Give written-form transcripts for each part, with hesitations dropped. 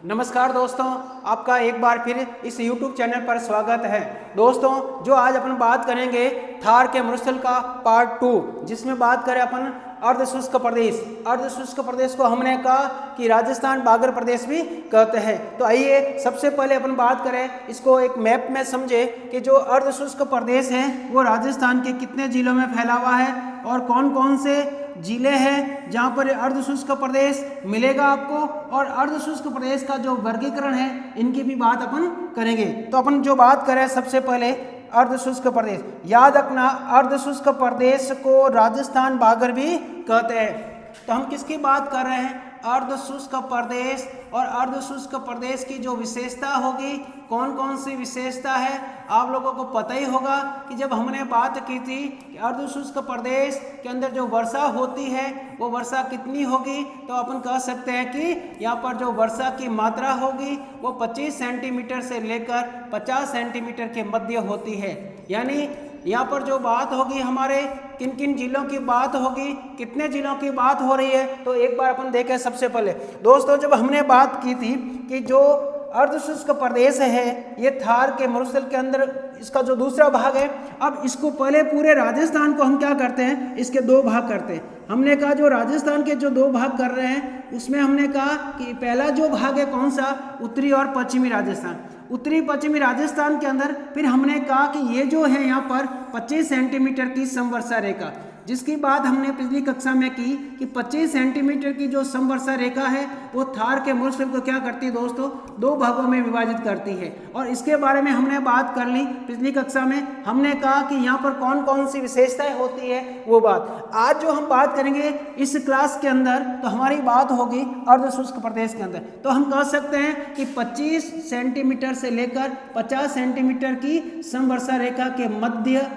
नमस्कार दोस्तों, आपका एक बार फिर इस YouTube चैनल पर स्वागत है। दोस्तों, जो आज अपन बात करेंगे थार के मरुस्थल का पार्ट 2, जिसमें बात करें अपन अर्धशुष्क प्रदेश। अर्धशुष्क प्रदेश को हमने कहा कि राजस्थान बागर प्रदेश भी कहते हैं। तो आइए सबसे पहले अपन बात करें, इसको एक मैप में समझे कि जो अर्धशुष्क प्रदेश है वो राजस्थान के कितने जिलों में फैला हुआ है और कौन कौन से जिले हैं जहाँ पर अर्धशुष्क प्रदेश मिलेगा आपको, और अर्धशुष्क प्रदेश का जो वर्गीकरण है इनकी भी बात अपन करेंगे। तो अपन जो बात करें सबसे पहले अर्धशुष्क प्रदेश, याद रखना अर्धशुष्क प्रदेश को राजस्थान बागर भी कहते हैं। तो हम किसकी बात कर रहे हैं? अर्धशुष्क प्रदेश। और अर्धशुष्क प्रदेश की जो विशेषता होगी, कौन कौन सी विशेषता है आप लोगों को पता ही होगा कि जब हमने बात की थी कि अर्धशुष्क प्रदेश के अंदर जो वर्षा होती है वो वर्षा कितनी होगी, तो अपन कह सकते हैं कि यहाँ पर जो वर्षा की मात्रा होगी वो 25 सेंटीमीटर से लेकर 50 सेंटीमीटर के मध्य होती है। यानी यहाँ पर जो बात होगी हमारे किन किन जिलों की बात होगी, कितने जिलों की बात हो रही है, तो एक बार अपन देखें। सबसे पहले दोस्तों, जब हमने बात की थी कि जो अर्धशुष्क प्रदेश है ये थार के मरुस्थल के अंदर इसका जो दूसरा भाग है, अब इसको पहले पूरे राजस्थान को हम क्या करते हैं, इसके दो भाग करते हैं। हमने कहा जो राजस्थान के जो दो भाग कर रहे हैं उसमें हमने कहा कि पहला जो भाग है कौन सा, उत्तरी और पश्चिमी राजस्थान। उत्तरी पश्चिमी राजस्थान के अंदर फिर हमने कहा कि ये जो है यहाँ पर 25 सेंटीमीटर की समवर्षा रेखा, जिसकी बात हमने पिछली कक्षा में की कि 25 सेंटीमीटर की जो समवर्षा रेखा है वो थार के मरुस्थल को क्या करती है दोस्तों, दो भागों में विभाजित करती है। और इसके बारे में हमने बात कर ली पिछली कक्षा में। हमने कहा कि यहाँ पर कौन कौन सी विशेषताएं होती है वो बात आज जो हम बात करेंगे इस क्लास के अंदर, तो हमारी बात होगी अर्धशुष्क प्रदेश के अंदर। तो हम कह सकते हैं कि 25 सेंटीमीटर से लेकर 50 सेंटीमीटर की समवर्षा रेखा के मध्य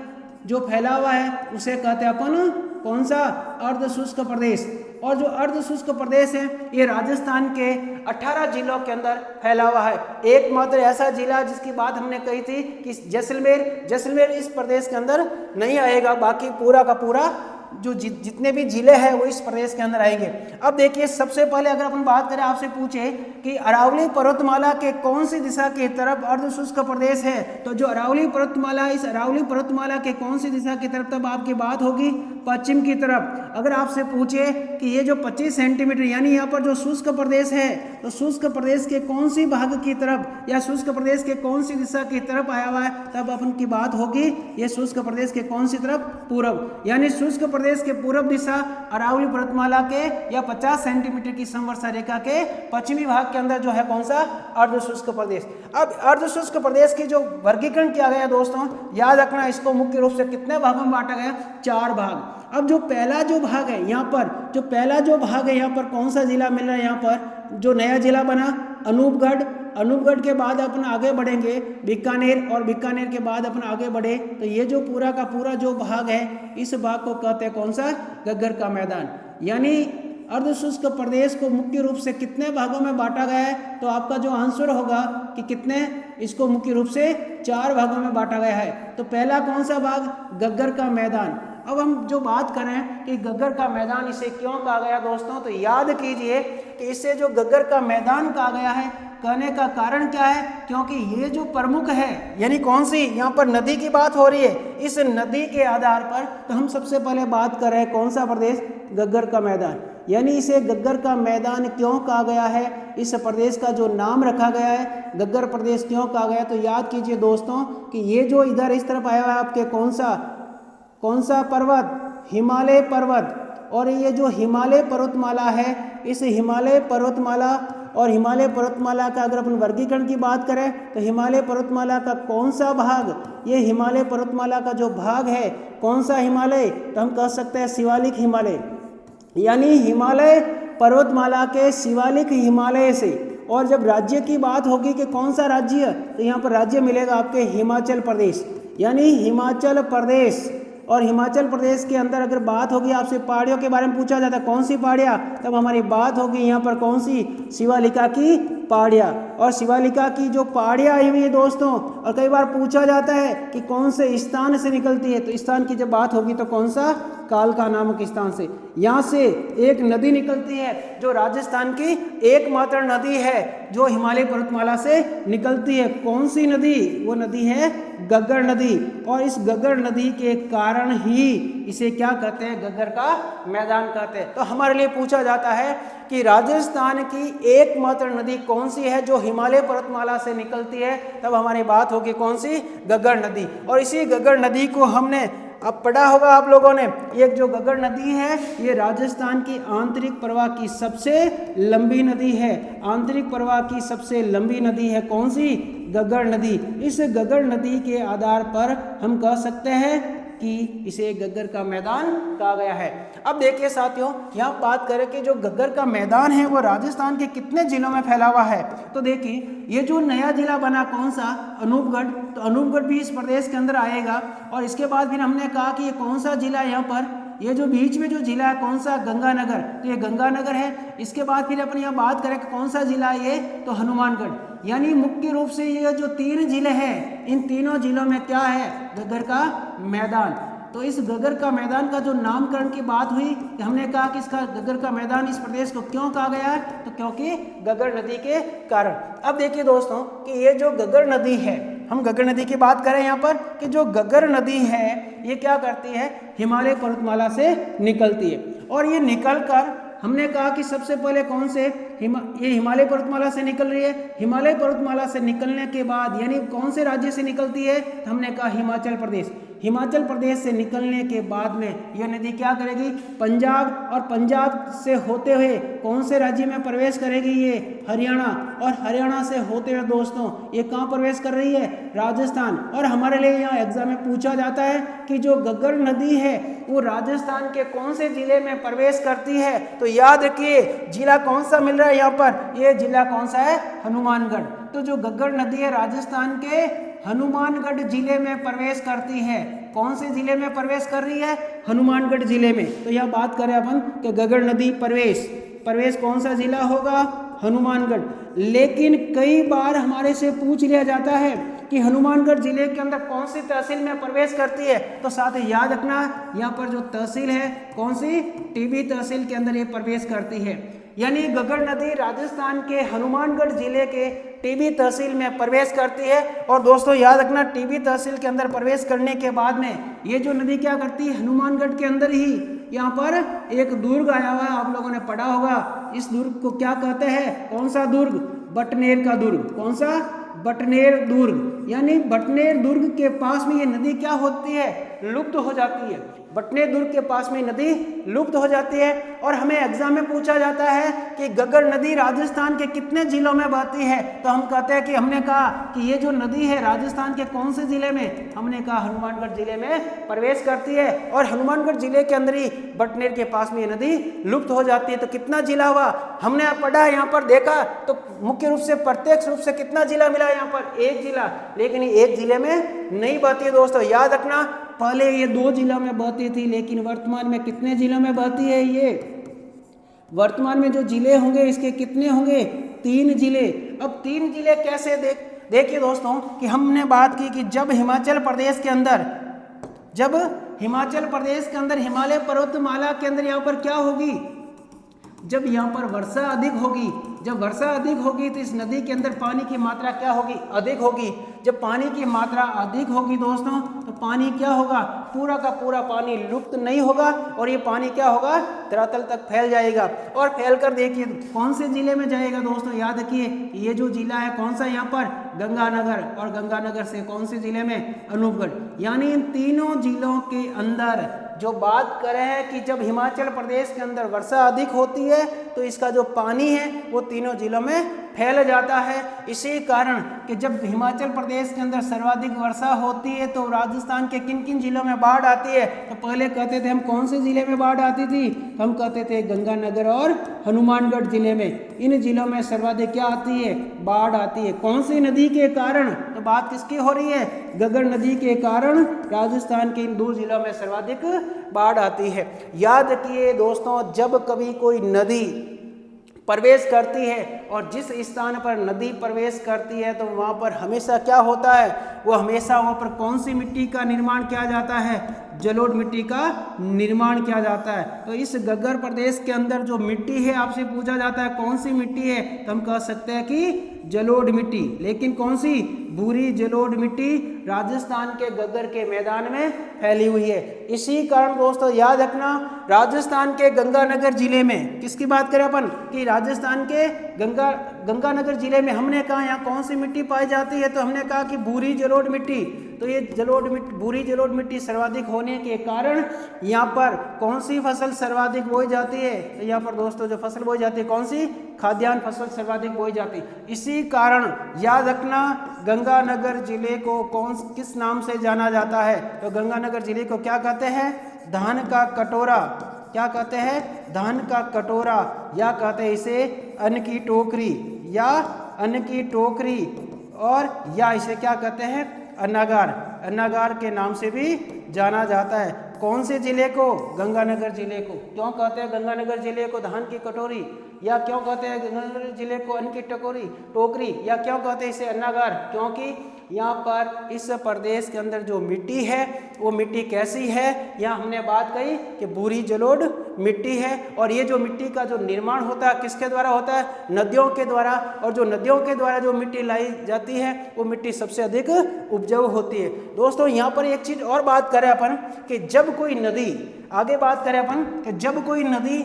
जो फैला हुआ है उसे कहते हैं अपन कौन सा, अर्धशुष्क प्रदेश। और जो अर्धशुष्क प्रदेश है ये राजस्थान के 18 जिलों के अंदर फैला हुआ है। एकमात्र ऐसा जिला जिसकी बात हमने कही थी कि जैसलमेर इस प्रदेश के अंदर नहीं आएगा, बाकी पूरा का पूरा जो जितने भी जिले हैं वो इस प्रदेश के अंदर आएंगे। अब देखिए सबसे पहले अगर अपन बात करें, आपसे पूछे कि अरावली पर्वतमाला के कौन सी दिशा की तरफ अर्धशुष्क प्रदेश है, तो जो अरावली पर्वतमाला, इस अरावली पर्वतमाला के कौन सी दिशा की तरफ, तब आपकी बात होगी पश्चिम की तरफ। अगर आपसे पूछे कि ये जो 25 सेंटीमीटर यानी यहाँ पर जो शुष्क प्रदेश है, तो शुष्क प्रदेश के कौन सी भाग की तरफ या शुष्क प्रदेश के कौन सी दिशा की तरफ आया हुआ है, तब अपन की बात होगी ये शुष्क प्रदेश के कौन सी तरफ, पूर्व। यानी शुष्क प्रदेश के पूर्व दिशा अरावली पर्वतमाला के या 50 सेंटीमीटर की समवर्षा रेखा के पश्चिमी भाग के अंदर जो है कौन सा, अर्धशुष्क प्रदेश। अब अर्धशुष्क प्रदेश की जो वर्गीकरण किया गया दोस्तों, याद रखना इसको मुख्य रूप से कितने भागों में बांटा गया, 4 भाग। अब जो पहला जो भाग है यहाँ पर, जो पहला जो भाग है यहाँ पर कौन सा जिला मिल रहा है, यहाँ पर जो नया जिला बना अनूपगढ़ के बाद अपन आगे बढ़ेंगे बीकानेर, और बीकानेर के बाद अपन आगे बढ़े तो ये जो पूरा का पूरा जो भाग है इस भाग को कहते हैं कौन सा, गग्गर का मैदान। यानी अर्धशुष्क प्रदेश को मुख्य रूप से कितने भागों में बांटा गया है, तो आपका जो आंसर होगा कि कितने, इसको मुख्य रूप से 4 भागों में बांटा गया है। तो पहला कौन सा भाग, गग्गर का मैदान। अब हम जो बात करें कि गग्गर का मैदान इसे क्यों कहा गया दोस्तों, तो याद कीजिए कि इसे जो गग्गर का मैदान कहा गया है, कहने का कारण क्या है, क्योंकि ये जो प्रमुख है, यानी कौन सी, यहाँ पर नदी की बात हो रही है, इस नदी के आधार पर तो हम सबसे पहले बात कर रहे हैं कौन सा प्रदेश, गग्गर का मैदान। यानी इसे गग्गर का मैदान क्यों कहा गया है, इस प्रदेश का जो नाम रखा गया है गग्गर प्रदेश क्यों कहा गया, तो याद कीजिए दोस्तों कि ये जो इधर इस तरफ आया हुआ है आपके कौन सा पर्वत, हिमालय पर्वत। और ये जो हिमालय पर्वतमाला है, इस हिमालय पर्वतमाला और हिमालय पर्वतमाला का अगर अपन वर्गीकरण की बात करें तो हिमालय पर्वतमाला का कौन सा भाग, ये हिमालय पर्वतमाला का जो भाग है कौन सा हिमालय, तो हम कह सकते हैं शिवालिक हिमालय। यानी हिमालय पर्वतमाला के शिवालिक हिमालय से। और जब राज्य की बात होगी कि कौन सा राज्य, तो यहाँ पर राज्य मिलेगा आपके हिमाचल प्रदेश। यानी हिमाचल प्रदेश, और हिमाचल प्रदेश के अंदर अगर बात होगी, आपसे पहाड़ियों के बारे में पूछा जाता है कौन सी पहाड़ियाँ, तब हमारी बात होगी यहाँ पर कौन सी, शिवालिका की पहाड़ियाँ, और शिवालिका की जो पहाड़ियाँ आई हुई है दोस्तों, और कई बार पूछा जाता है कि कौन से स्थान से निकलती है, तो स्थान की जब बात होगी तो कौन सा, कालका नामक स्थान से। यहाँ से एक नदी निकलती है जो राजस्थान की एकमात्र नदी है जो हिमालय पर्वतमाला से निकलती है। कौन सी नदी, वो नदी है गग्गर नदी, और इस गग्गर नदी के कारण ही इसे क्या कहते हैं, गग्गर का मैदान कहते हैं। तो हमारे लिए पूछा जाता है कि राजस्थान की एकमात्र नदी कौन सी है जो हिमालय पर्वतमाला से निकलती है, तब हमारी बात होगी कौन सी, गग्गर नदी। और इसी गग्गर नदी को हमने अब पढ़ा होगा आप लोगों ने, एक जो गग्गर नदी है ये राजस्थान की आंतरिक प्रवाह की सबसे लंबी नदी है। आंतरिक प्रवाह की सबसे लंबी नदी है कौन सी, गग्गर नदी। इस गग्गर नदी के आधार पर हम कह सकते हैं कि इसे गग्गर का मैदान कहा गया है। अब देखिए साथियों, यहाँ बात करें कि जो गग्गर का मैदान है वो राजस्थान के कितने जिलों में फैला हुआ है। तो देखिए ये जो नया जिला बना कौन सा, अनूपगढ़, तो अनूपगढ़ भी इस प्रदेश के अंदर आएगा। और इसके बाद फिर हमने कहा कि ये कौन सा जिला है, यहाँ पर ये जो बीच में जो जिला है कौन सा, गंगानगर, तो ये गंगानगर है। इसके बाद फिर अपन यहाँ बात करें कौन सा जिला है ये, तो हनुमानगढ़। यानी मुख्य रूप से ये जो 3 जिले हैं, इन तीनों जिलों में क्या है, गग्गर का मैदान। तो इस गग्गर का मैदान का जो नामकरण की बात हुई, हमने कहा कि इसका गग्गर का मैदान इस प्रदेश को क्यों कहा गया है, तो क्योंकि गग्गर नदी के कारण। अब देखिए दोस्तों कि ये जो गग्गर नदी है, हम गग्गर नदी की बात करें यहाँ पर कि जो गग्गर नदी है ये क्या करती है, हिमालय पर्वतमाला से निकलती है। और ये निकलकर हमने कहा कि सबसे पहले कौन से, ये हिमालय पर्वतमाला से निकल रही है। हिमालय पर्वतमाला से निकलने के बाद यानी कौन से राज्य से निकलती है, तो हमने कहा हिमाचल प्रदेश। हिमाचल प्रदेश से निकलने के बाद में यह नदी क्या करेगी, पंजाब, और पंजाब से होते हुए कौन से राज्य में प्रवेश करेगी, ये हरियाणा, और हरियाणा से होते हुए दोस्तों ये कहाँ प्रवेश कर रही है, राजस्थान। और हमारे लिए यहाँ एग्जाम में पूछा जाता है कि जो गग्गर नदी है वो राजस्थान के कौन से जिले में प्रवेश करती है, तो याद रखिए जिला कौन सा मिल रहा है यहाँ पर, ये जिला कौन सा है, हनुमानगढ़। तो जो गग्गर नदी है राजस्थान के हनुमानगढ़ जिले में प्रवेश करती है। कौन से जिले में प्रवेश कर रही है, हनुमानगढ़ जिले में। तो यह बात करें अपन कि गग्गर नदी प्रवेश कौन सा जिला होगा, हनुमानगढ़। लेकिन कई बार हमारे से पूछ लिया जाता है कि हनुमानगढ़ जिले के अंदर कौन सी तहसील में प्रवेश करती है, तो साथ ही याद रखना यहाँ पर जो तहसील है कौन सी, टीबी तहसील के अंदर ये प्रवेश करती है। यानी गग्गर नदी राजस्थान के हनुमानगढ़ जिले के टीबी तहसील में प्रवेश करती है। और दोस्तों याद रखना टीबी तहसील के अंदर प्रवेश करने के बाद में ये जो नदी क्या करती है, हनुमानगढ़ के अंदर ही यहाँ पर एक दुर्ग आया हुआ है, आप लोगों ने पढ़ा होगा। इस दुर्ग को क्या कहते हैं, कौन सा दुर्ग, बटनेर का दुर्ग। कौन सा, बटनेर दुर्ग। यानी बटनेर दुर्ग के पास में ये नदी क्या होती है, लुप्त हो जाती है। बटनेर दुर्ग के पास में नदी लुप्त हो जाती है। और हमें एग्जाम में पूछा जाता है कि गग्गर नदी राजस्थान के कितने जिलों में बहती है, तो हम कहते हैं कि हमने कहा कि ये जो नदी है राजस्थान के कौन से जिले में, हमने कहा हनुमानगढ़ जिले में प्रवेश करती है। और हनुमानगढ़ जिले के अंदर ही बटनेर के पास में ये नदी लुप्त हो जाती है। तो कितना जिला हुआ, हमने पढ़ा यहाँ पर देखा तो मुख्य रूप से प्रत्यक्ष रूप से कितना जिला मिला यहाँ पर, एक जिला। लेकिन एक जिले में नहीं बहती है दोस्तों, याद रखना। पहले ये 2 जिलों में बहती थी, लेकिन वर्तमान में कितने जिलों में बहती है ये, वर्तमान में जो जिले होंगे इसके कितने होंगे, 3 जिले। अब 3 जिले कैसे देखिए दोस्तों कि हमने बात की कि जब हिमाचल प्रदेश के अंदर हिमालय पर्वतमाला के अंदर यहाँ पर क्या होगी, जब यहाँ पर वर्षा अधिक होगी, जब वर्षा अधिक होगी तो इस नदी के अंदर पानी की मात्रा क्या होगी, अधिक होगी। जब पानी की मात्रा अधिक होगी दोस्तों तो पानी क्या होगा, पूरा का पूरा पानी लुप्त नहीं होगा और ये पानी क्या होगा, धरातल तक फैल जाएगा। और फैलकर देखिए कौन से जिले में जाएगा दोस्तों, याद रखिए ये जो जिला है कौन सा, यहाँ पर गंगानगर, और गंगानगर से कौन से जिले में, अनूपगढ़। यानी इन तीनों जिलों के अंदर जो बात करें हैं कि जब हिमाचल प्रदेश के अंदर वर्षा अधिक होती है तो इसका जो पानी है वो तीनों जिलों में फैल जाता है। इसी कारण कि जब हिमाचल प्रदेश के अंदर सर्वाधिक वर्षा होती है तो राजस्थान के किन किन जिलों में बाढ़ आती है, तो पहले कहते थे हम कौन से जिले में बाढ़ आती थी, हम कहते थे गंगानगर और हनुमानगढ़ जिले में। इन जिलों में सर्वाधिक क्या आती है, बाढ़ आती है। कौन सी नदी के कारण, तो बात किसकी हो रही है, गग्गर नदी के कारण राजस्थान के इन 2 जिलों में सर्वाधिक बाढ़ आती है। याद रखिए दोस्तों, जब कभी कोई नदी प्रवेश करती है। और जिस स्थान पर नदी प्रवेश करती है तो वहाँ पर हमेशा क्या होता है, वो हमेशा वहाँ पर कौन सी मिट्टी का निर्माण किया जाता है, जलोढ़ मिट्टी का निर्माण किया जाता है। तो इस गग्गर प्रदेश के अंदर जो मिट्टी है, आपसे पूछा जाता है कौन सी मिट्टी है, तो हम कह सकते हैं कि जलोढ़ मिट्टी। लेकिन कौन सी, भूरी जलोढ़ मिट्टी राजस्थान के गग्गर के मैदान में फैली हुई है। इसी कारण दोस्तों याद रखना, राजस्थान के गंगानगर जिले में, किसकी बात करें अपन कि राजस्थान के गंगानगर जिले में हमने कहा यहाँ कौन सी मिट्टी पाई जाती है, तो हमने कहा कि भूरी जलोढ़ मिट्टी। तो ये भूरी जलोढ़ मिट्टी सर्वाधिक होने के कारण यहाँ पर कौन सी फसल सर्वाधिक बोई जाती है, तो यहाँ पर दोस्तों जो फसल बोई जाती है कौन सी, खाद्यान्न फसल सर्वाधिक बोई जाती है। इसी कारण याद रखना गंगानगर जिले को किस नाम से जाना जाता है, तो गंगानगर जिले को क्या कहते हैं, धान का कटोरा। क्या कहते हैं, धान का कटोरा, या कहते हैं इसे अन्न की टोकरी, या अन्न की टोकरी, और या इसे क्या कहते हैं, अन्नागार। अन्नागार के नाम से भी जाना जाता है। कौन से जिले को, गंगानगर जिले को। क्यों कहते हैं गंगानगर जिले को धान की कटोरी, या क्यों कहते हैं गंगानगर जिले को अन्न की टोकरी, या क्यों कहते हैं इसे अन्नागार, क्योंकि यहाँ पर इस प्रदेश के अंदर जो मिट्टी है वो मिट्टी कैसी है, यहाँ हमने बात कही कि भूरी जलोढ़ मिट्टी है। और ये जो मिट्टी का जो निर्माण होता है किसके द्वारा होता है, नदियों के द्वारा। और जो नदियों के द्वारा जो मिट्टी लाई जाती है वो मिट्टी सबसे अधिक उपजाऊ होती है। दोस्तों यहाँ पर एक चीज और बात करें अपन कि जब कोई नदी, आगे बात करें अपन कि जब कोई नदी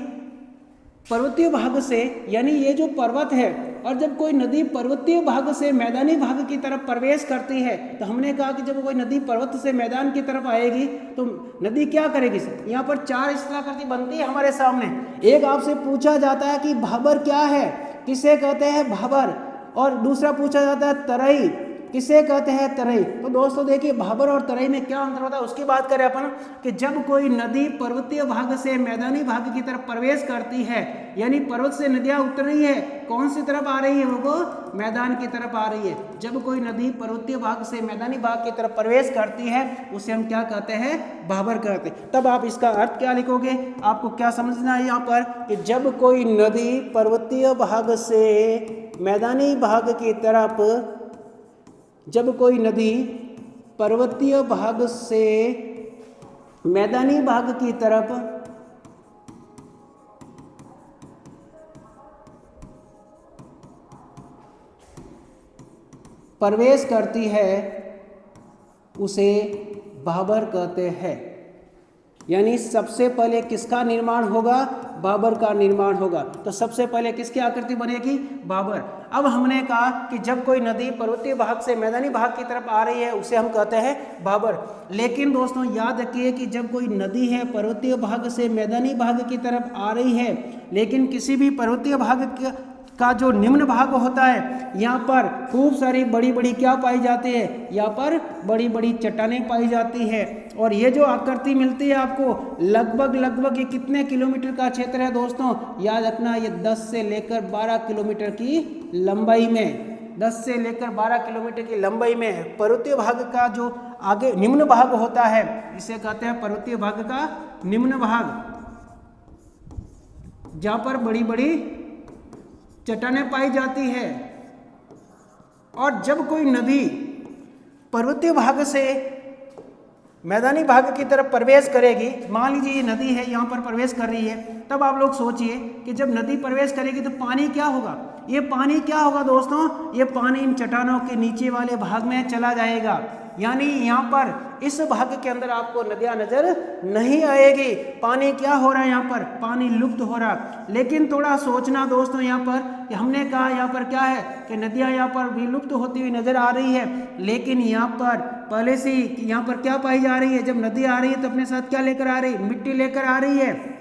पर्वतीय भाग से, यानी ये जो पर्वत है, और जब कोई नदी पर्वतीय भाग से मैदानी भाग की तरफ प्रवेश करती है, तो हमने कहा कि जब कोई नदी पर्वत से मैदान की तरफ आएगी तो नदी क्या करेगी। यहाँ पर 4 स्थलाकृति बनती है हमारे सामने। एक आपसे पूछा जाता है कि भाबर क्या है, किसे कहते हैं भाबर, और दूसरा पूछा जाता है तराई, किसे कहते हैं तराई। तो दोस्तों देखिए भाबर और तराई में क्या अंतर होता है उसकी बात करें अपन कि जब कोई नदी पर्वतीय भाग से मैदानी भाग की तरफ प्रवेश करती है, यानी पर्वत से नदियां उतर रही है, कौन सी तरफ आ रही है, वो मैदान की तरफ आ रही है। जब कोई नदी पर्वतीय भाग से मैदानी भाग की तरफ प्रवेश करती है उसे हम क्या कहते हैं, भाबर कहते हैं। तब आप इसका अर्थ क्या लिखोगे, आपको क्या समझना है यहाँ पर कि जब कोई नदी पर्वतीय भाग से मैदानी भाग की तरफ, जब कोई नदी पर्वतीय भाग से मैदानी भाग की तरफ प्रवेश करती है उसे भाबर कहते हैं। यानी सबसे पहले किसका निर्माण होगा, भाबर का निर्माण होगा। तो सबसे पहले किसकी आकृति बनेगी, भाबर। अब हमने कहा कि जब कोई नदी पर्वतीय भाग से मैदानी भाग की तरफ आ रही है उसे हम कहते हैं भाबर। लेकिन दोस्तों याद रखिए कि जब कोई नदी है पर्वतीय भाग से मैदानी भाग की तरफ आ रही है, लेकिन किसी भी पर्वतीय भाग का जो निम्न भाग होता है, यहाँ पर खूब सारी बड़ी बड़ी क्या पाई जाती है, यहाँ पर बड़ी बड़ी चट्टानें पाई जाती है। और ये जो आकृति मिलती है आपको लगभग ये कितने किलोमीटर का क्षेत्र है दोस्तों, याद रखना ये 10 से लेकर 12 किलोमीटर की लंबाई में, 10 से लेकर 12 किलोमीटर की लंबाई में पर्वतीय भाग का जो आगे निम्न भाग होता है इसे कहते हैं पर्वतीय भाग का निम्न भाग, जहाँ पर बड़ी बड़ी चट्टानें पाई जाती है। और जब कोई नदी पर्वतीय भाग से मैदानी भाग की तरफ प्रवेश करेगी, मान लीजिए ये नदी है यहाँ पर प्रवेश कर रही है, तब आप लोग सोचिए कि जब नदी प्रवेश करेगी तो पानी क्या होगा, ये पानी क्या होगा दोस्तों, ये पानी इन चट्टानों के नीचे वाले भाग में चला जाएगा। यानी यहाँ पर इस भाग के अंदर आपको नदियाँ नजर नहीं आएगी। पानी क्या हो रहा है, यहाँ पर पानी लुप्त हो रहा है। लेकिन थोड़ा सोचना दोस्तों यहाँ पर कि हमने कहा यहाँ पर क्या है कि नदियाँ यहाँ पर भी लुप्त होती हुई नजर आ रही है, लेकिन यहाँ पर पहले से यहाँ पर क्या पाई जा रही है, जब नदी आ रही है तो अपने साथ क्या लेकर आ रही है, मिट्टी लेकर आ रही है।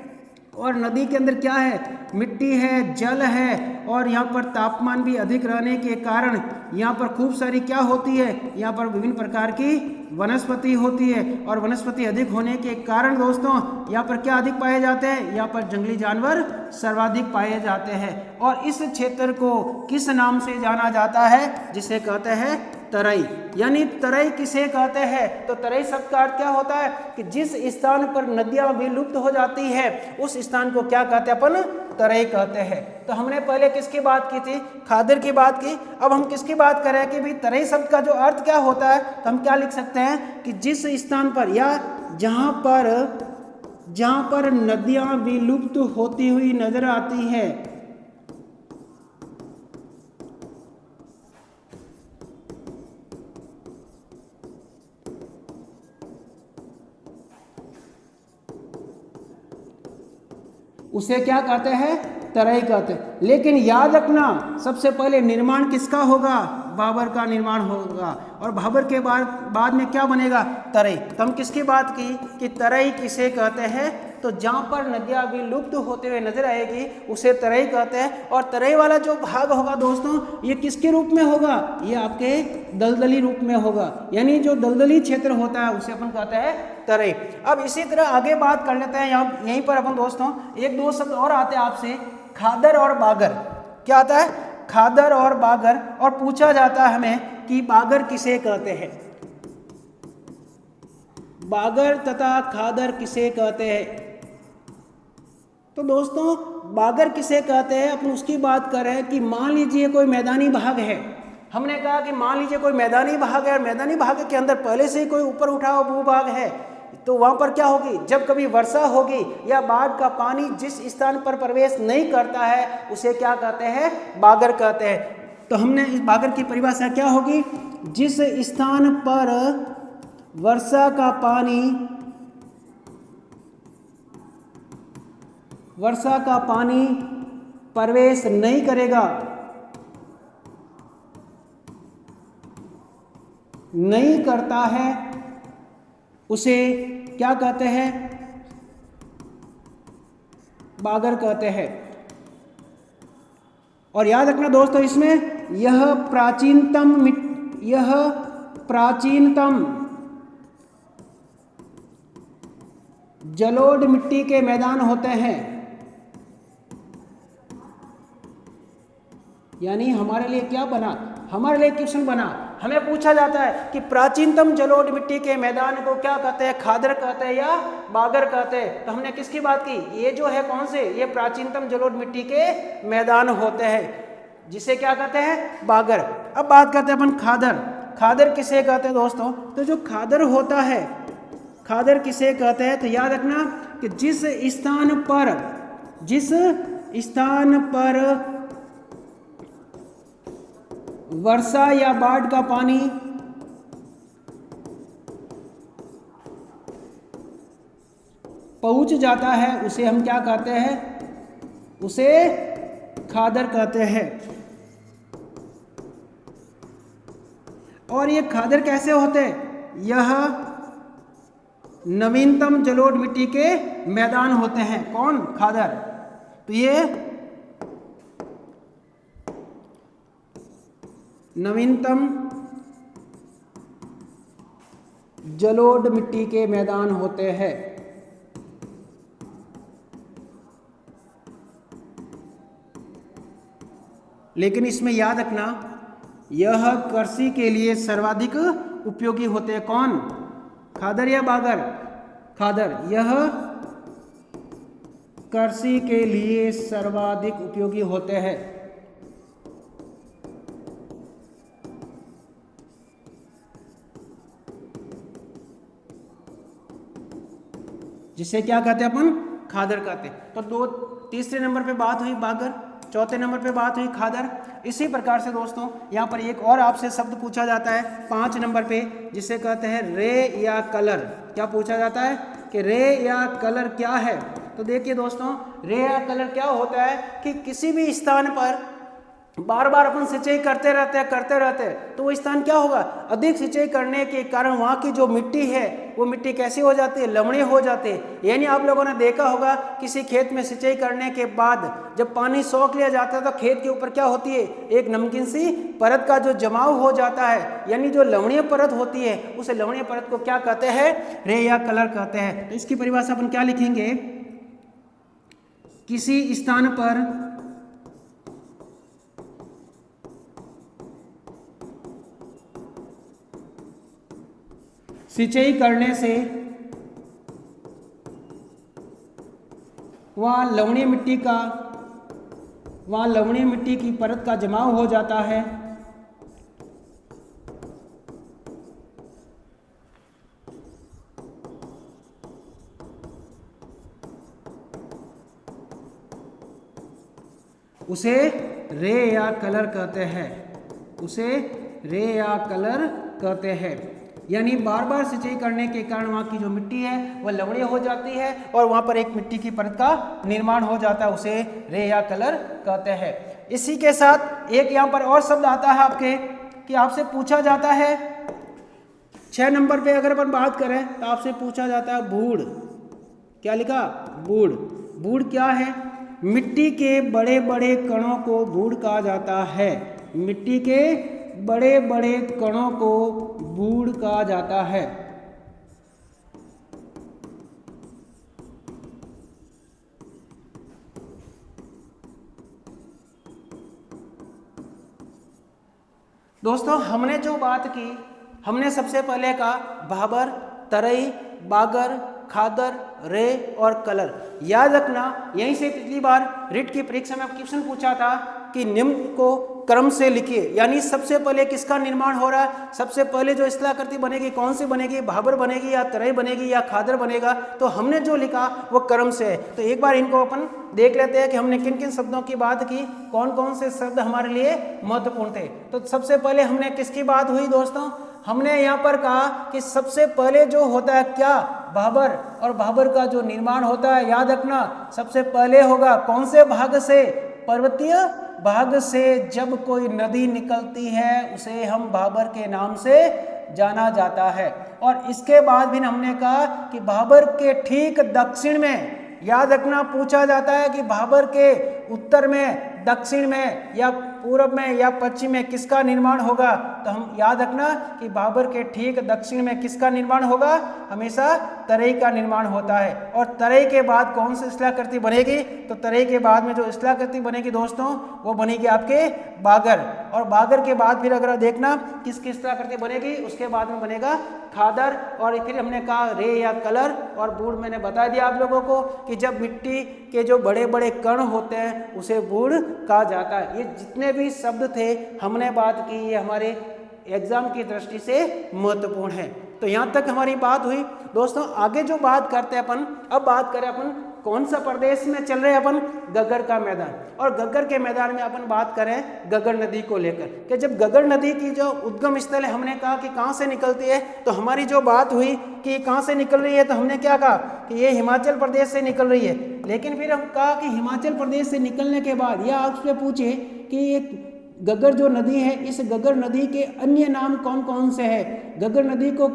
और नदी के अंदर क्या है, मिट्टी है, जल है, और यहाँ पर तापमान भी अधिक रहने के कारण यहाँ पर खूब सारी क्या होती है, यहाँ पर विभिन्न प्रकार की वनस्पति होती है। और वनस्पति अधिक होने के कारण दोस्तों यहाँ पर क्या अधिक पाए जाते हैं, यहाँ पर जंगली जानवर सर्वाधिक पाए जाते हैं। और इस क्षेत्र को किस नाम से जाना जाता है, जिसे कहते हैं तराई। यानी तराई किसे कहते हैं? तो तराई शब्द का अर्थ क्या होता है कि जिस स्थान पर नदियां विलुप्त हो जाती है उस स्थान को क्या कहते हैं? अपन तराई कहते हैं। तो हमने पहले किसकी बात की थी? खादर की बात की। अब हम किसकी बात कर रहे हैं कि भाई तराई शब्द का जो अर्थ क्या होता है, तो हम क्या लिख सकते हैं कि जिस स्थान पर या जहां पर नदियां विलुप्त होती हुई नजर आती है, उसे क्या कहते हैं? तराई कहते हैं। लेकिन याद रखना सबसे पहले निर्माण किसका होगा? भाबर का निर्माण होगा, और भाबर के बाद में क्या बनेगा? तराई। तो हम किसकी बात की कि तराई किसे कहते हैं? तो जहाँ पर नदियाँ विलुप्त होते हुए नजर आएगी उसे तराई कहते हैं। और तराई वाला जो भाग होगा दोस्तों, ये किसके रूप में होगा? ये आपके दलदली रूप में होगा। यानी जो दलदली क्षेत्र होता है उसे अपन कहते हैं तराई। अब इसी तरह आगे बात कर लेते हैं। यहीं पर अपन दोस्तों एक दो शब्द और आते हैं आपसे, खादर और बागर। क्या आता है? खादर और बागर। और पूछा जाता है हमें कि बागर किसे कहते हैं? बागर तथा खादर किसे कहते हैं? तो दोस्तों बागर किसे कहते हैं, अपन उसकी बात कर रहे हैं कि मान लीजिए कोई मैदानी भाग है। हमने कहा कि मान लीजिए कोई मैदानी भाग है और मैदानी भाग के अंदर पहले से ही कोई ऊपर उठा हुआ भूभाग है, तो वहां पर क्या होगी? जब कभी वर्षा होगी या बाढ़ का पानी जिस स्थान पर प्रवेश नहीं करता है उसे क्या कहते हैं? बागर कहते हैं। तो हमने इस बागर की परिभाषा क्या होगी? जिस स्थान पर वर्षा का पानी प्रवेश नहीं करेगा, नहीं करता है, उसे क्या कहते हैं? बागर कहते हैं। और याद रखना दोस्तों इसमें यह प्राचीनतम जलोढ़ मिट्टी के मैदान होते हैं। यानी हमारे लिए क्या बना? हमारे लिए क्वेश्चन बना, हमें पूछा जाता है कि प्राचीनतम जलोढ़ मिट्टी के मैदान को क्या कहते हैं? खादर कहते हैं या बागर कहते हैं? तो हमने किसकी बात की? ये जो है कौन से? ये प्राचीनतम जलोढ़ मिट्टी के मैदान होते हैं, जिसे क्या कहते हैं? बागर। अब बात करते हैं अपन खादर। खादर किसे कहते हैं दोस्तों? तो जो खादर होता है, खादर किसे कहते हैं? तो याद रखना कि जिस स्थान पर वर्षा या बाढ़ का पानी पहुंच जाता है उसे हम क्या कहते हैं? उसे खादर कहते हैं। और ये खादर कैसे होते हैं? यह नवीनतम जलोढ़ मिट्टी के मैदान होते हैं। कौन? खादर। तो ये नवीनतम जलोढ़ मिट्टी के मैदान होते हैं। लेकिन इसमें याद रखना यह कृषि के लिए सर्वाधिक उपयोगी होते हैं। कौन? खादर या बागर? खादर। यह कृषि के लिए सर्वाधिक उपयोगी होते हैं। जिसे क्या कहते हैं अपन? खादर कहते हैं। तो तीसरे नंबर पे बात हुई बागर, चौथे नंबर पे बात हुई खादर। इसी प्रकार से दोस्तों यहाँ पर एक और आपसे शब्द पूछा जाता है 5 नंबर पे, जिसे कहते हैं रे या कलर। क्या पूछा जाता है कि रे या कलर क्या है? तो देखिए दोस्तों रे या कलर क्या होता है कि किसी भी स्थान पर बार बार अपन सिंचाई करते रहते तो वो स्थान क्या होगा? अधिक सिंचाई करने के कारण वहाँ की जो मिट्टी है वो मिट्टी कैसी हो जाती है? लवणीय हो जाती है। यानी आप लोगों ने देखा होगा किसी खेत में सिंचाई करने के बाद जब पानी सोख लिया जाता है तो खेत के ऊपर क्या होती है? एक नमकीन सी परत का जो जमाव हो जाता है, यानी जो लवणीय परत होती है, उस लवणीय परत को क्या कहते हैं? रे या कलर कहते हैं। तो इसकी परिभाषा अपन क्या लिखेंगे? किसी स्थान पर सिंचाई करने से वहाँ लवणीय मिट्टी की परत का जमाव हो जाता है। उसे रे या कलर कहते हैं। यानी बार बार सिंचाई करने के कारण वहाँ की जो मिट्टी है वह लवणीय हो जाती है और वहाँ पर एक मिट्टी की परत का निर्माण हो जाता है, उसे रे या कलर कहते हैं। इसी के साथ एक यहाँ पर और शब्द आता है आपके कि आपसे पूछा जाता है 6 नंबर पे अगर अपन बात करें तो आपसे पूछा जाता है बूढ़। क्या लिखा? बूढ़। बूढ़ क्या है? मिट्टी के बड़े बड़े कणों को बूढ़ कहा जाता है। मिट्टी के बड़े बड़े कणों को बूढ़ कहा जाता है। दोस्तों हमने जो बात की, हमने सबसे पहले कहा भाबर, तरई, बागर, खादर, रे और कलर। याद रखना, यहीं से पिछली बार रिट की परीक्षा में क्वेश्चन पूछा था कि निम्न को क्रम से लिखिए, यानी सबसे पहले किसका निर्माण हो रहा है, सबसे पहले जो स्थलाकृति बनेगी कौन सी बनेगी, भाबर बनेगी या तरई बनेगी या खादर बनेगा। तो हमने जो लिखा वो क्रम से है। तो एक बार इनको अपन देख लेते हैं कि हमने किन किन शब्दों की बात की, कौन कौन से शब्द हमारे लिए महत्वपूर्ण थे। तो सबसे पहले हमने किसकी बात हुई दोस्तों? हमने यहाँ पर कहा कि सबसे पहले जो होता है क्या, भाबर, और भाबर का जो निर्माण होता है याद रखना सबसे पहले होगा कौन से भाग से, पर्वतीय भाग से। जब कोई नदी निकलती है उसे हम भाबर के नाम से जाना जाता है। और इसके बाद भी हमने कहा कि भाबर के ठीक दक्षिण में, याद रखना पूछा जाता है कि भाबर के उत्तर में, दक्षिण में या पूर्व में या पश्चिम में किसका निर्माण होगा। तो हम याद रखना कि भाबर के ठीक दक्षिण में किसका निर्माण होगा, हमेशा तरई का निर्माण होता है। और तरई के बाद कौन सी स्थलाकृति बनेगी, तो तरई के बाद में जो स्थलाकृति बनेगी दोस्तों वो बनेगी आपके बागर। और बागर के बाद फिर अगर देखना किसकी स्थलाकृति बनेगी, उसके बाद में बनेगा खादर। और फिर हमने कहा रे या कलर। और बूढ़ मैंने बता दिया आप लोगों को कि जब मिट्टी के जो बड़े बड़े कण होते हैं उसे बूढ़ कहा जाता है। ये जितने भी शब्द थे हमने बात की, ये हमारे एग्जाम की दृष्टि से महत्वपूर्ण है। तो यहाँ तक हमारी बात हुई दोस्तों। आगे जो बात करते हैं अपन, अब बात करें अपन कौन सा प्रदेश में चल रहे हैं अपन, गगर का मैदान। और गगर के मैदान में अपन बात करें गगर नदी को लेकर कि जब गगर नदी की जो उद्गम स्थल है, हमने कहा कि कहाँ से निकलती है, तो हमारी जो बात हुई कि कहाँ से निकल रही है, तो हमने क्या कहा कि ये हिमाचल प्रदेश से निकल रही है। लेकिन फिर हम कहा कि हिमाचल प्रदेश से निकलने के बाद या आपसे पूछे कि ये गगर जो नदी है, इस गगर नदी के अन्य नाम कौन कौन से हैं, गगर नदी को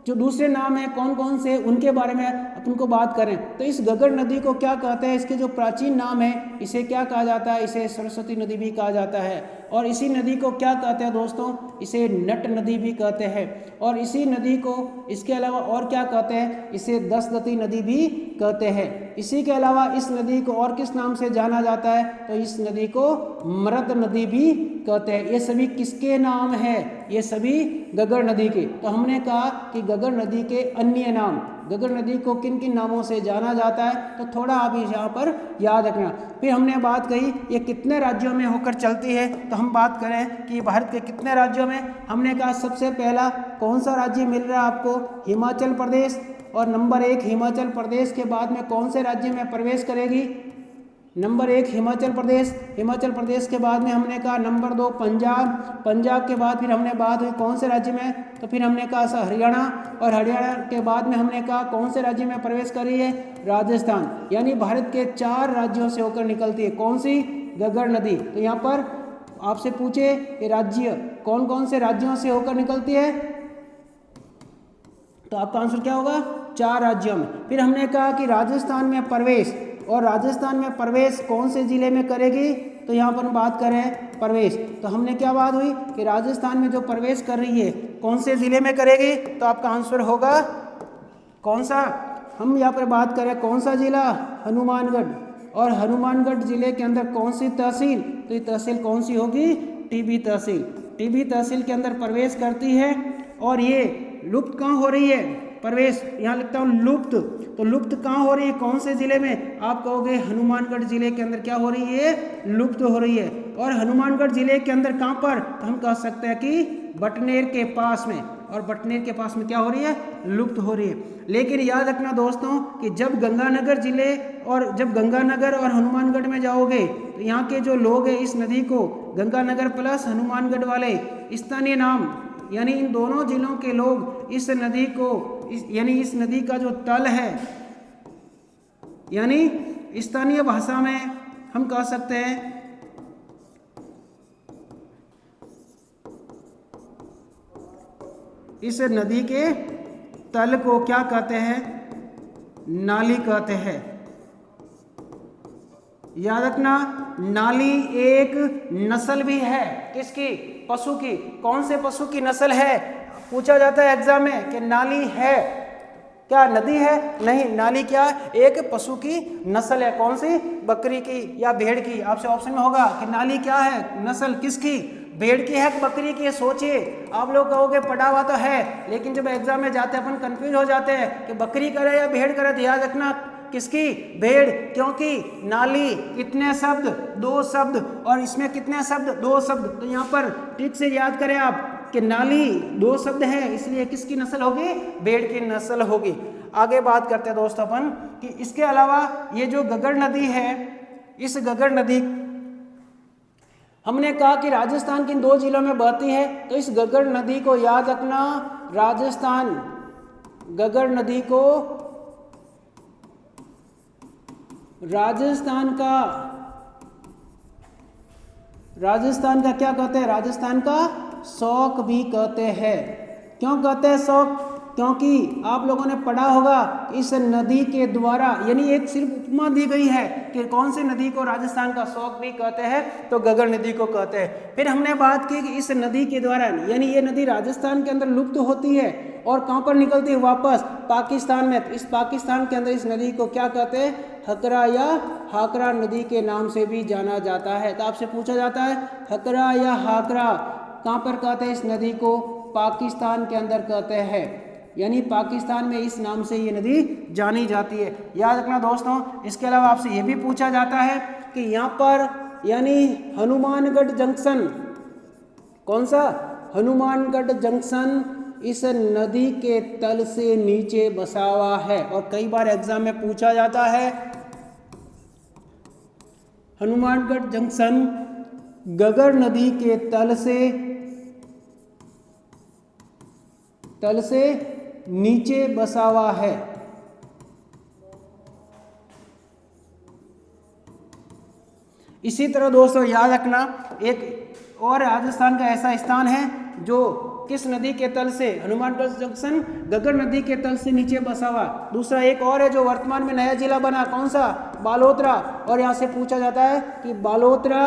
जो दूसरे नाम है कौन कौन से, उनके बारे में अपन को बात करें तो इस गगर नदी को क्या कहते हैं, इसके जो प्राचीन नाम है इसे क्या कहा जाता है, इसे सरस्वती नदी भी कहा जाता है। और इसी नदी को क्या कहते हैं दोस्तों, इसे नट नदी भी कहते हैं। और इसी नदी को इसके अलावा और क्या कहते हैं, इसे दसदती नदी भी कहते हैं। इसी के अलावा इस नदी को और किस नाम से जाना जाता है, तो इस नदी को मृत नदी भी कहते हैं। ये सभी किसके नाम है, ये सभी गगर नदी के। तो हमने कहा कि गगर नदी के अन्य नाम, गगर नदी को किन किन नामों से जाना जाता है, तो थोड़ा आप यहाँ पर याद रखना। फिर हमने बात कही ये कितने राज्यों में होकर चलती है, तो हम बात करें कि भारत के कितने राज्यों में। हमने कहा सबसे पहला कौन सा राज्य मिल रहा है आपको, हिमाचल प्रदेश। और नंबर 1 हिमाचल प्रदेश के बाद में कौन से राज्य में प्रवेश करेगी, नंबर 1 हिमाचल प्रदेश। हिमाचल प्रदेश के बाद में हमने कहा नंबर 2 पंजाब। पंजाब के बाद फिर हमने बात हुई कौन से राज्य में, तो फिर हमने कहा हरियाणा। और हरियाणा के बाद में हमने कहा कौन से राज्य में प्रवेश कर रही है, राजस्थान। यानी भारत के 4 राज्यों से होकर निकलती है कौन सी, गगर नदी। तो यहाँ पर आपसे पूछे कि राज्य कौन कौन से राज्यों से होकर निकलती है, तो आपका आंसर क्या होगा, 4 राज्यों में। फिर हमने कहा कि राजस्थान में प्रवेश, और राजस्थान में प्रवेश कौन से जिले में करेगी, तो यहाँ पर हम बात करें प्रवेश, तो हमने क्या बात हुई कि राजस्थान में जो प्रवेश कर रही है कौन से जिले में करेगी, तो आपका आंसर होगा कौन सा, हम यहाँ पर बात करें कौन सा जिला, हनुमानगढ़। और हनुमानगढ़ जिले के अंदर कौन सी तहसील, तो ये तहसील कौन सी होगी, टीबी तहसील। टीबी तहसील के अंदर प्रवेश करती है। और ये लुप्त कहाँ हो रही है प्रवेश, यहाँ लिखता हूँ लुप्त, तो लुप्त कहाँ हो रही है, कौन से जिले में, आप कहोगे हनुमानगढ़ जिले के अंदर क्या हो रही है, लुप्त हो रही है। और हनुमानगढ़ जिले के अंदर कहाँ पर, तो हम कह सकते हैं कि बटनेर के पास में, और बटनेर के पास में क्या हो रही है, लुप्त हो रही है। लेकिन याद रखना दोस्तों कि जब गंगानगर जिले और जब गंगानगर और हनुमानगढ़ में जाओगे तो यहाँ के जो लोग हैं इस नदी को, गंगानगर प्लस हनुमानगढ़ वाले स्थानीय नाम, यानी इन दोनों जिलों के लोग इस नदी को यानी इस नदी का जो तल है, यानी स्थानीय भाषा में हम कह सकते हैं इस नदी के तल को क्या कहते हैं, नाली कहते हैं। याद रखना नाली एक नस्ल भी है, किसकी, पशु की। कौन से पशु की नस्ल है, पूछा जाता है एग्जाम में कि नाली है क्या, नदी है, नहीं, नाली क्या है, एक पशु की नस्ल है। कौन सी, बकरी की या भेड़ की, आपसे ऑप्शन में होगा कि नाली क्या है, नस्ल किसकी, भेड़ की है कि बकरी की है। सोचिए, आप लोग कहोगे पढ़ा हुआ तो है, लेकिन जब एग्जाम में जाते हैं अपन कंफ्यूज हो जाते हैं कि बकरी करे या भेड़ करे, तो याद रखना किसकी, भेड़, क्योंकि नाली कितने शब्द, दो शब्द, और इसमें कितने शब्द, दो शब्द, तो यहाँ पर ठीक से याद करें आप कि नाली दो शब्द है, इसलिए किसकी नस्ल होगी, भेड़ की नस्ल होगी। आगे बात करते हैं दोस्तों अपन कि इसके अलावा ये जो गगर नदी है, इस गगर नदी हमने कहा कि राजस्थान के इन दो जिलों में बहती है, तो इस गगर नदी को याद रखना, राजस्थान गगर नदी को राजस्थान का क्या कहते हैं, राजस्थान का शौक भी कहते हैं। क्यों कहते हैं शौक, क्योंकि आप लोगों ने पढ़ा होगा इस नदी के द्वारा, यानी एक सिर्फ उपमा दी गई है कि कौन सी नदी को राजस्थान का शौक भी कहते हैं, तो गगर नदी को कहते हैं। फिर हमने बात की कि इस नदी के द्वारा, यानी ये नदी राजस्थान के अंदर लुप्त होती है और कहाँ पर निकलती है, वापस पाकिस्तान में। इस पाकिस्तान के अंदर इस नदी को क्या कहते हैं, हकरा या हाकरा नदी के नाम से भी जाना जाता है। तो आपसे पूछा जाता है हकरा या हाकरा कहाँ पर कहते हैं इस नदी को, पाकिस्तान के अंदर कहते हैं, यानी पाकिस्तान में इस नाम से ये नदी जानी जाती है। याद रखना दोस्तों, इसके अलावा आपसे ये भी पूछा जाता है कि यहाँ पर यानी हनुमानगढ़ जंक्शन, कौन सा, हनुमानगढ़ जंक्शन इस नदी के तल से नीचे बसा हुआ है, और कई बार एग्जाम में पूछा जाता है हनुमानगढ़ जंक्शन गगर नदी के तल से नीचे बसा हुआ है। इसी तरह दोस्तों याद रखना एक और राजस्थान का ऐसा स्थान है जो किस नदी के तल से, हनुमानगढ़ जंक्शन गगर नदी के तल से नीचे बसा हुआ। दूसरा एक और है जो वर्तमान में नया जिला बना, कौन सा, बालोतरा, और यहाँ से पूछा जाता है कि बालोतरा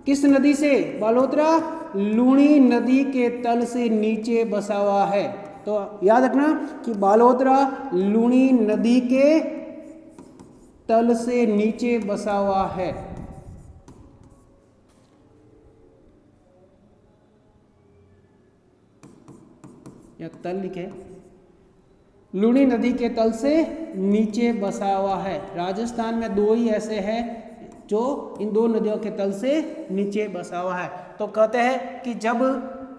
किस नदी से, बालोतरा लूणी नदी के तल से नीचे बसा हुआ है। तो याद रखना कि बालोतरा लूणी नदी के तल से नीचे बसा हुआ है। या तल लिखे, लूणी नदी के तल से नीचे बसा हुआ है। राजस्थान में दो ही ऐसे हैं जो इन दो नदियों के तल से नीचे बसा हुआ है। तो कहते हैं कि जब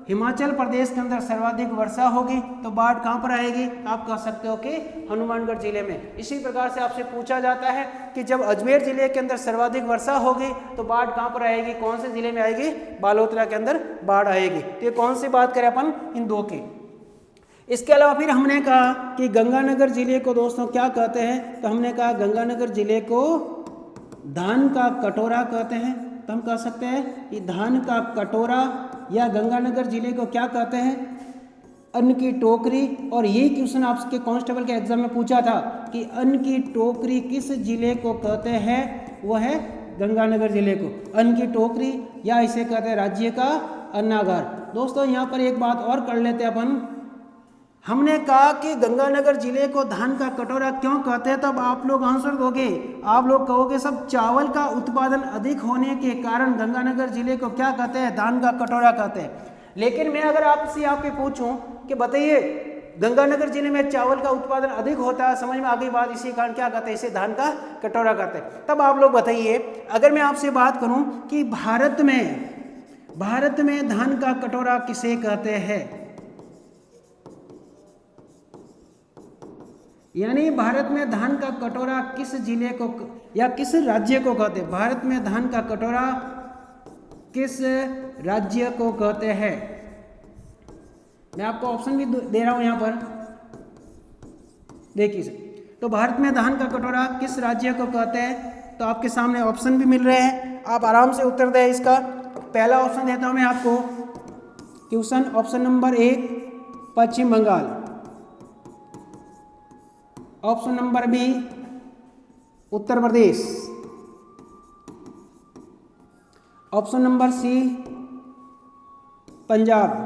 हिमाचल प्रदेश के अंदर सर्वाधिक वर्षा होगी तो बाढ़ कहाँ पर आएगी, आप कह सकते हो कि हनुमानगढ़ जिले में। इसी प्रकार से आपसे पूछा जाता है कि जब अजमेर जिले के अंदर सर्वाधिक वर्षा होगी तो बाढ़ कहाँ पर आएगी, कौन से जिले में आएगी, बालोतरा के अंदर बाढ़ आएगी। तो ये कौन सी बात करें अपन, इन दो की। इसके अलावा फिर हमने कहा कि गंगानगर जिले को दोस्तों क्या कहते हैं, तो हमने कहा गंगानगर जिले को धान का कटोरा कहते हैं। तो हम कह सकते हैं कि धान का कटोरा, या गंगानगर जिले को क्या कहते हैं, अन्न की टोकरी। और यही क्वेश्चन आपके कांस्टेबल के एग्जाम में पूछा था कि अन्न की टोकरी किस जिले को कहते हैं, वो है गंगानगर जिले को अन्न की टोकरी, या इसे कहते हैं राज्य का अन्नागार। दोस्तों यहाँ पर एक बात और कर लेते हैं अपन, हमने कहा कि गंगानगर जिले को धान का कटोरा क्यों कहते हैं, तब आप लोग आंसर दोगे, आप लोग कहोगे सब चावल का उत्पादन अधिक होने के कारण गंगानगर जिले को क्या कहते हैं, धान का कटोरा कहते हैं। लेकिन मैं अगर आपसे यहाँ पे पूछूं कि बताइए गंगानगर जिले में चावल का उत्पादन अधिक होता है, समझ में आ गई बात, इसी कारण क्या कहते हैं, इसे धान का कटोरा कहते हैं। तब आप लोग बताइए, अगर मैं आपसे बात करूं कि भारत में धान का कटोरा किसे कहते हैं, यानी भारत में धान का कटोरा किस जिले को या किस राज्य को कहते हैं, भारत में धान का कटोरा किस राज्य को कहते हैं। मैं आपको ऑप्शन भी दे रहा हूं यहां पर, देखिए। तो भारत में धान का कटोरा किस राज्य को कहते हैं, तो आपके सामने ऑप्शन भी मिल रहे हैं, आप आराम से उत्तर दें इसका। पहला ऑप्शन देता हूं मैं आपको, question option number 1 Paschim Bengal, option number B Uttar Pradesh, option number C Punjab,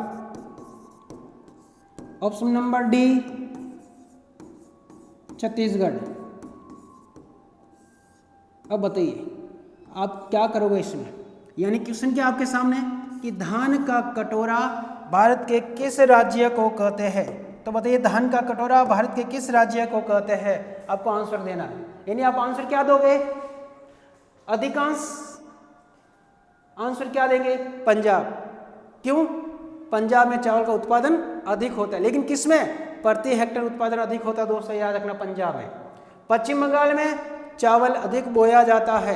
option number D Chhattisgarh. अब बताइए आप क्या करोगे इसमें, यानी क्वेश्चन क्या आपके सामने कि धान का कटोरा भारत के किस राज्य को कहते हैं। तो बताइए धान का कटोरा भारत के किस राज्य को कहते हैं, आपको आंसर देना है। यानी आप आंसर क्या दोगे, अधिकांश आंसर क्या देंगे, पंजाब। क्यों, पंजाब में चावल का उत्पादन अधिक होता है, लेकिन किस में, प्रति हेक्टेयर उत्पादन अधिक होता है दोस्तों, याद रखना पंजाब में। पश्चिम बंगाल में चावल अधिक बोया जाता है,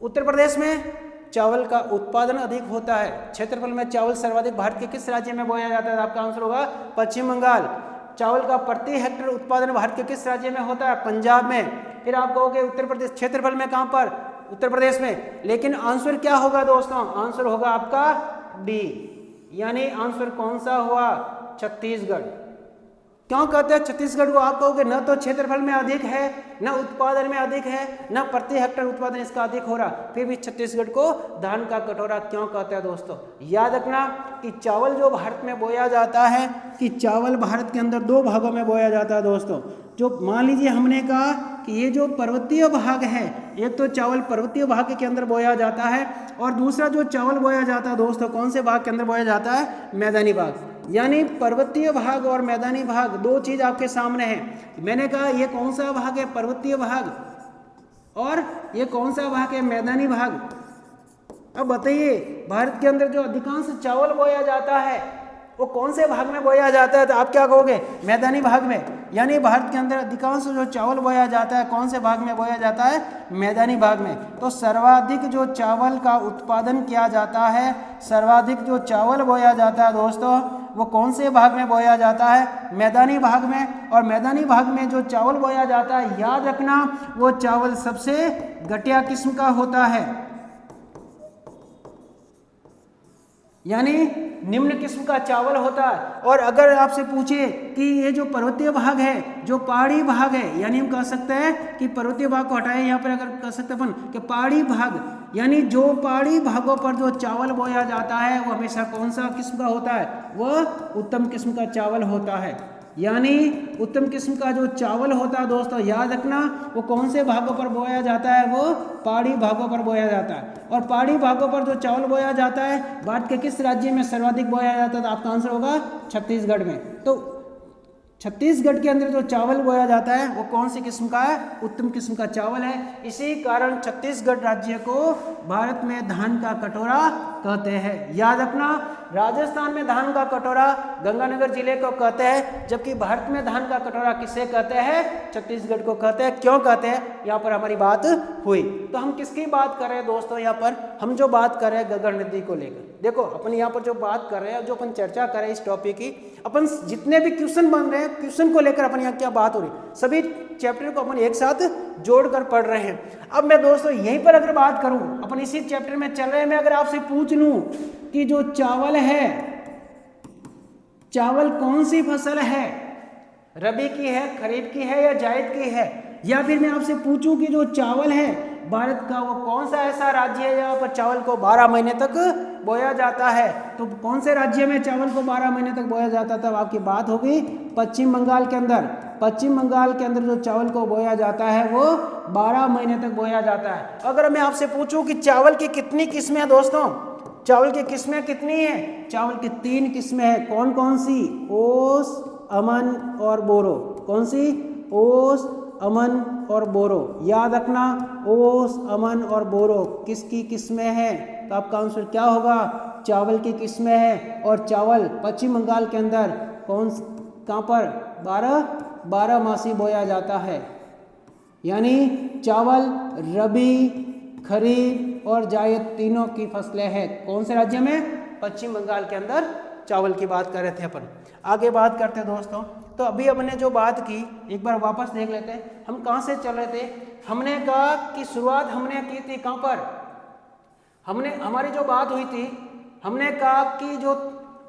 उत्तर प्रदेश में चावल का उत्पादन अधिक होता है, क्षेत्रफल में चावल सर्वाधिक भारत के किस राज्य में बोया जाता है, आपका आंसर होगा पश्चिम बंगाल। चावल का प्रति हेक्टेयर उत्पादन भारत के किस राज्य में होता है, पंजाब में। फिर आप कहोगे उत्तर प्रदेश, क्षेत्रफल में कहां पर, उत्तर प्रदेश में, लेकिन आंसर क्या होगा दोस्तों, आंसर होगा आपका डी, यानी आंसर कौन सा हुआ, छत्तीसगढ़। क्यों कहते हैं छत्तीसगढ़ को, आप कहोगे न तो क्षेत्रफल में अधिक है, न उत्पादन में अधिक है, न प्रति हेक्टेयर उत्पादन इसका अधिक हो रहा, फिर भी छत्तीसगढ़ को धान का कटोरा क्यों कहते हैं दोस्तों। याद रखना कि चावल जो भारत में बोया जाता है, कि चावल भारत के अंदर 2 भागों में बोया जाता है दोस्तों। जो मान लीजिए हमने कहा कि ये जो पर्वतीय भाग है, एक तो चावल पर्वतीय भाग के अंदर बोया जाता है, और दूसरा जो चावल बोया जाता है दोस्तों कौन से भाग के अंदर बोया जाता है, मैदानी भाग। यानी पर्वतीय भाग और मैदानी भाग 2 चीज आपके सामने है। मैंने कहा ये कौन सा भाग है, पर्वतीय भाग, और ये कौन सा भाग है, मैदानी भाग। अब बताइए भारत के अंदर जो अधिकांश चावल बोया जाता है वो कौन से भाग में बोया जाता है, तो आप क्या कहोगे, मैदानी भाग में। यानी भारत के अंदर अधिकांश जो चावल बोया जाता है कौन से भाग में बोया जाता है, मैदानी भाग में। तो सर्वाधिक जो चावल का उत्पादन किया जाता है, सर्वाधिक जो चावल बोया जाता है दोस्तों वो कौन से भाग में बोया जाता है, मैदानी भाग में। और मैदानी भाग में जो चावल बोया जाता है, याद रखना वो चावल सबसे घटिया किस्म का होता है, यानी निम्न किस्म का चावल होता है। और अगर आपसे पूछे कि ये जो पर्वतीय भाग है, जो पहाड़ी भाग है, यानी हम कह सकते हैं कि पर्वतीय भाग को हटाए, यहाँ पर अगर कह सकते अपन कि पहाड़ी भाग, यानी जो पहाड़ी भागों पर जो चावल बोया जाता है वो हमेशा कौन सा किस्म का होता है, वह उत्तम किस्म का चावल होता है। यानी उत्तम किस्म का जो चावल होता है दोस्तों, याद रखना वो कौन से भागों पर बोया जाता है, वो पहाड़ी भागों पर बोया जाता है। और पहाड़ी भागों पर जो चावल बोया जाता है भारत के किस राज्य में सर्वाधिक बोया जाता है, तो आपका आंसर होगा छत्तीसगढ़ में। तो छत्तीसगढ़ के अंदर जो चावल बोया जाता है वो कौन सी किस्म का है, उत्तम किस्म का चावल है। इसी कारण छत्तीसगढ़ राज्य को भारत में धान का कटोरा कहते हैं। याद रखना राजस्थान में धान का कटोरा गंगानगर जिले को कहते हैं, जबकि भारत में धान का कटोरा किसे कहते हैं, छत्तीसगढ़ को कहते हैं। क्यों कहते हैं, यहाँ पर हमारी बात हुई। तो हम किसकी बात कर रहे हैं दोस्तों, यहाँ पर हम जो बात कर रहे हैं गगन नदी को लेकर। देखो अपन यहाँ पर जो बात कर रहे हैं, जो अपन चर्चा कर रहे हैं इस टॉपिक की, अपन जितने भी क्वेश्चन बन रहे हैं क्वेश्चन को लेकर अपन यहाँ क्या बात हो रही, सभी चैप्टर को अपन एक साथ जोड़कर पढ़ रहे हैं। अब मैं दोस्तों यहीं पर अगर बात करूं, अपन इसी चैप्टर में चल रहे हैं, मैं अगर आपसे पूछ लूं कि जो चावल है, चावल कौन सी फसल है, रबी की है, खरीफ की है या जायद की है, या फिर मैं आपसे पूछूं कि जो चावल है भारत का वो कौन सा ऐसा राज्य है जहाँ पर चावल को 12 महीने तक बोया जाता है, तो कौन से राज्य में चावल को 12 महीने तक बोया जाता है, तब आपकी बात होगी पश्चिम बंगाल के अंदर। पश्चिम बंगाल के अंदर जो चावल को बोया जाता है वो 12 महीने तक बोया जाता है। अगर मैं आपसे पूछूं कि चावल की कितनी किस्में हैं दोस्तों, चावल की किस्में कितनी है? चावल की 3 किस्में हैं। कौन कौन सी? ओस, अमन और बोरो। कौन सी? ओस, अमन और बोरो। याद रखना, ओस, अमन और बोरो किसकी किस्में हैं? तो आपका आंसर क्या होगा? चावल की किस्में हैं। और चावल पश्चिम बंगाल के अंदर कहाँ पर 12 मासी बोया जाता है। यानी चावल रबी, खरीफ और जायद तीनों की फसलें हैं। कौन से राज्य में? पश्चिम बंगाल के अंदर चावल की बात कर रहे थे अपन। आगे बात करते हैं दोस्तों। तो अभी हमने जो बात की एक बार वापस देख लेते हैं, हम कहाँ से चल रहे थे। हमने कहा कि शुरुआत हमने की थी कहाँ पर? हमारी जो बात हुई थी, हमने कहा कि जो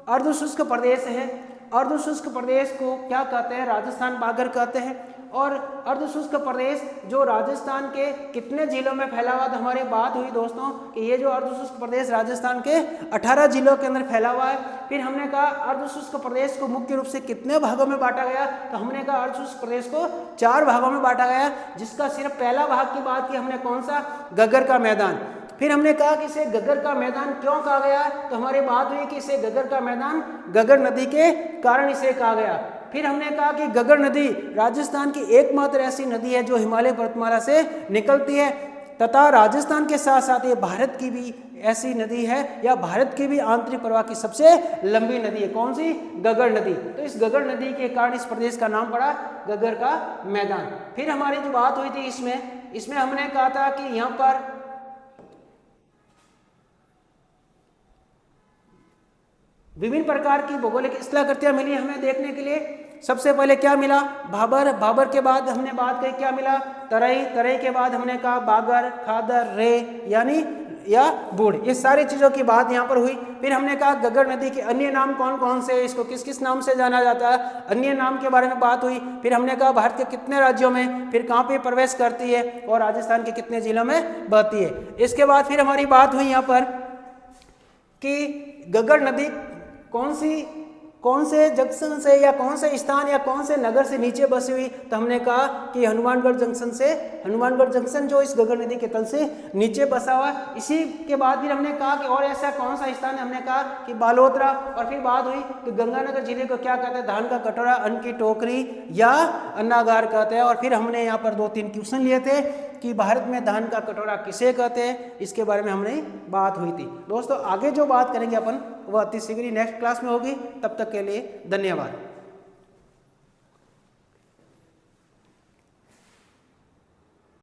अर्धशुष्क प्रदेश है, अर्धशुष्क प्रदेश को क्या कहते हैं? राजस्थान बागर कहते हैं। और अर्धशुष्क प्रदेश जो राजस्थान के कितने जिलों में फैला हुआ था? हमारी बात हुई दोस्तों कि ये जो अर्धशुष्क प्रदेश राजस्थान के 18 जिलों के अंदर फैला हुआ है। फिर हमने कहा अर्धशुष्क प्रदेश को मुख्य रूप से कितने भागों में बांटा गया? तो हमने कहा अर्धशुष्क प्रदेश को 4 भागों में बांटा गया, जिसका सिर्फ पहला भाग की बात की हमने, कौन सा? गगर का मैदान। फिर हमने कहा कि इसे गगर का मैदान क्यों कहा गया? तो हमारी बात हुई कि इसे गगर का मैदान गगर नदी के कारण इसे कहा गया। फिर हमने कहा कि गगर नदी राजस्थान की एकमात्र ऐसी नदी है जो हिमालय पर्वतमाला से निकलती है, तथा राजस्थान के साथ साथ ये भारत की भी ऐसी नदी है, या भारत की भी आंतरिक प्रवाह की सबसे लंबी नदी है। कौन सी? गगर नदी। तो इस गगर नदी के कारण इस प्रदेश का नाम पड़ा गगर का मैदान। फिर हमारी जो बात हुई थी इसमें हमने कहा था कि यहाँ पर विभिन्न प्रकार की भौगोलिक स्थलाकृतियां मिली हमें देखने के लिए। सबसे पहले क्या मिला? भाबर। भाबर के बाद हमने बात कही क्या मिला? तराई। तराई के बाद हमने कहा बागर, खादर, रे यानी या बूढ़। ये सारी चीज़ों की बात यहाँ पर हुई। फिर हमने कहा गगर नदी के अन्य नाम कौन कौन से, इसको किस किस नाम से जाना जाता है, अन्य नाम के बारे में बात हुई। फिर हमने कहा भारत के कितने राज्यों में, फिर कहाँ पे प्रवेश करती है और राजस्थान के कितने जिलों में बहती है। इसके बाद फिर हमारी बात हुई यहाँ पर कि गगर नदी कौन से जंक्शन से या कौन से स्थान या कौन से नगर से नीचे बसी हुई। तो हमने कहा कि हनुमानगढ़ जंक्शन से, हनुमानगढ़ जंक्शन जो इस गगर नदी के तल से नीचे बसा हुआ। इसी के बाद फिर हमने कहा कि और ऐसा कौन सा स्थान है, हमने कहा कि बालोतरा। और फिर बात हुई कि गंगानगर जिले को क्या कहते हैं? धान का कटोरा, अन्न की टोकरी या अन्नागार कहते हैं। और फिर हमने यहाँ पर 2-3 क्वेश्चन लिए थे कि भारत में धान का कटोरा किसे कहते हैं, इसके बारे में हमने बात हुई थी। दोस्तों आगे जो बात करेंगे अपन वह अति शीघ्र नेक्स्ट क्लास में होगी। तब तक के लिए धन्यवाद।